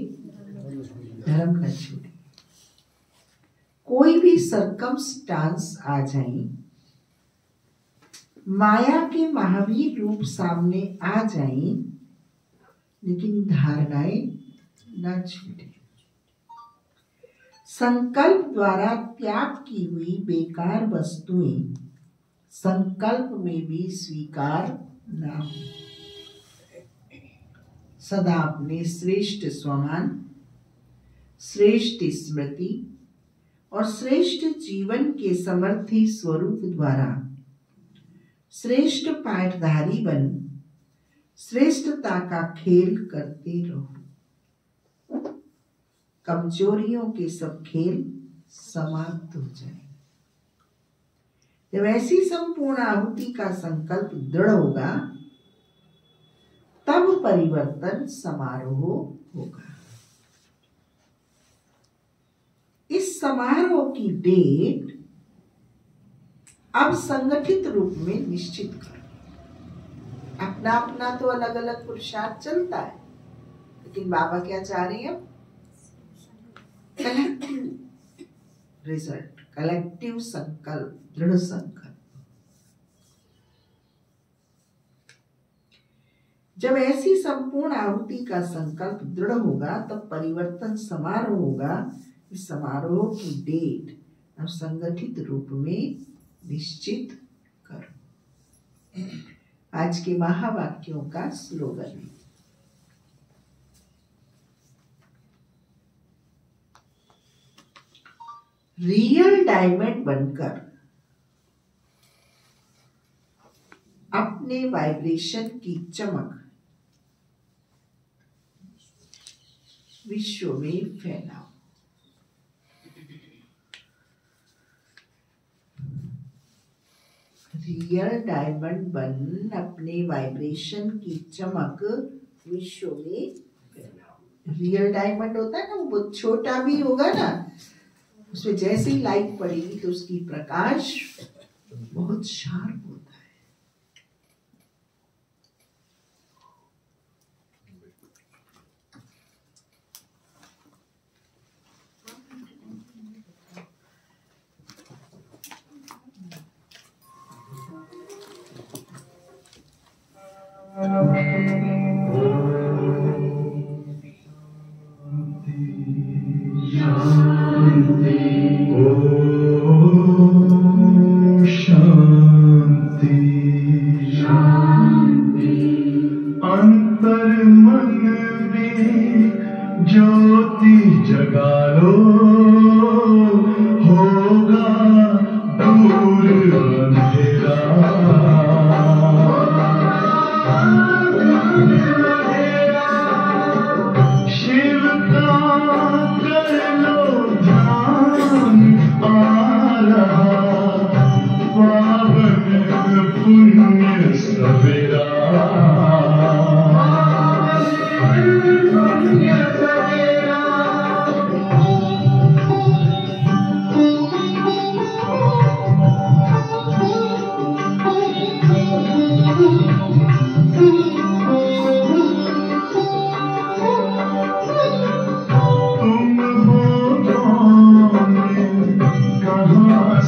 धर्म न छोड़े। कोई भी सरकमस्टांस आ जाए, माया के महावीर रूप सामने आ जाए, लेकिन धारणाएं न छूटे। संकल्प द्वारा त्याग की हुई बेकार वस्तुएं संकल्प में भी स्वीकार न हो। सदा अपने श्रेष्ठ स्वमान, श्रेष्ठ स्मृति और श्रेष्ठ जीवन के समर्थी स्वरूप द्वारा श्रेष्ठ पाठधारी बन श्रेष्ठता का खेल करते रहो। कमजोरियों के सब खेल समाप्त हो जाए। जब ऐसी संपूर्ण आहुति का संकल्प दृढ़ होगा, तब परिवर्तन समारोह होगा। इस समारोह की डेट अब संगठित रूप में निश्चित कर। अपना अपना तो अलग अलग पुरुषार्थ चलता है, लेकिन बाबा क्या चाह रहे हैं? कलेक्टिव रिजल्ट, कलेक्टिव संकल्प, दृढ़ संकल्प। जब ऐसी संपूर्ण आहुति का संकल्प दृढ़ होगा, तब परिवर्तन समारोह होगा। इस समारोह की डेट अब संगठित रूप में निश्चित करो। आज के महावाक्यों का स्लोगन है, रियल डायमंड बनकर अपने वाइब्रेशन की चमक विश्व में फैलाओ। रियल डायमंड बन अपने वाइब्रेशन की चमक विश्व में। रियल डायमंड होता है ना, वो बहुत छोटा भी होगा ना, उसमें जैसे ही लाइट पड़ेगी तो उसकी प्रकाश बहुत शार्प होता है। अंतर मन में ज्योति जगा लो, होगा दूर अंधेरा। शिव का कर लो ध्यान, आ रहा पावन पुण्य सवेरा।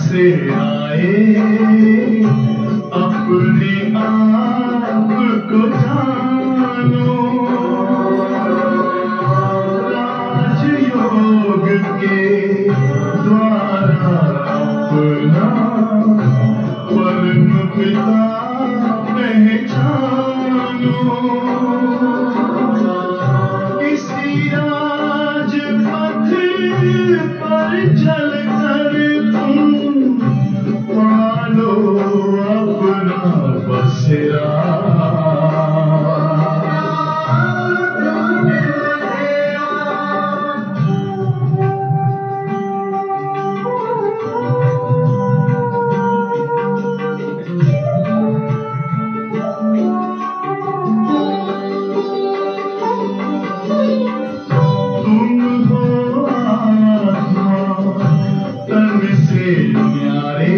से आए अपने आप को जानो, राजयोग के द्वारा अपना परम पिता पहचानो। इसी राजपथ पर चलकर पालो अपना बसेरा। तुम हो आत्मा तन से न्यारे,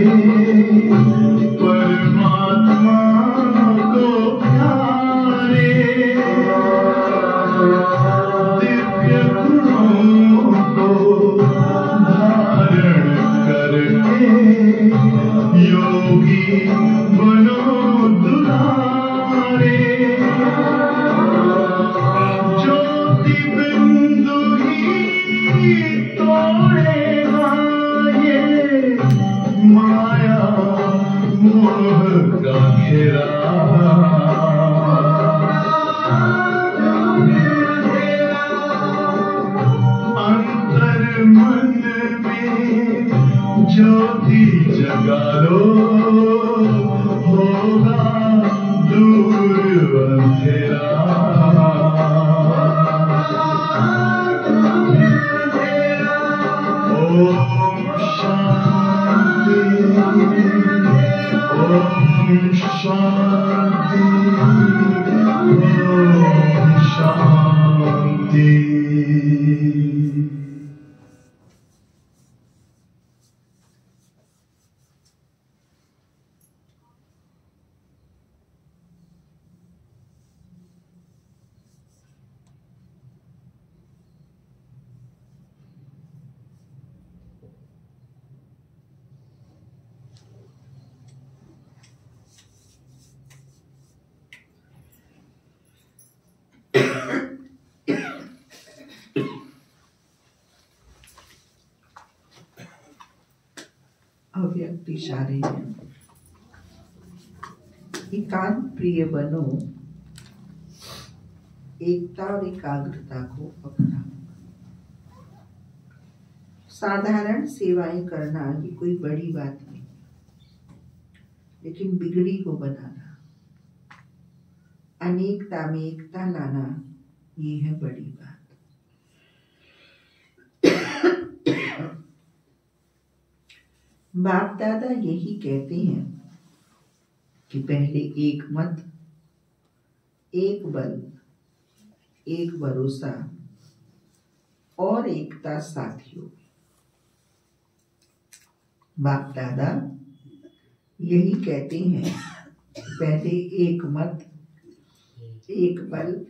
परमात्मा को प्यारे। दिव्य गुणों को धारण करके योगी बनो दुलारे। ज्योति बिंदु ही तोड़ेगा ये माया मोह का घेरा। अंतर मन में ज्योति जगा लो, होगा दूर अंधेरा। ओम शांति, ओम शांति, ओम शांति। अव्यक्त इशारे में एकांत प्रिय बनो, एकता और एकाग्रता को अपनाओ। साधारण सेवाएं करना ये कोई बड़ी बात नहीं, लेकिन बिगड़ी को बनाना, अनेकता में एकता लाना, ये है बड़ी बात। बाप दादा यही कहते हैं कि पहले एक मत, एक बल, एक भरोसा और एकता साथियों। बाप दादा यही कहते हैं, पहले एक मत, एक बल,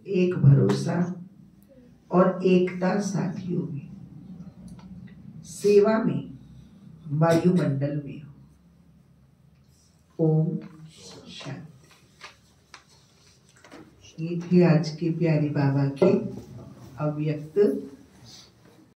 एक भरोसा और एकता साथियों में, सेवा में, वायुमंडल में हो। ओम शांति। ये थे आज के प्यारे बाबा के अव्यक्त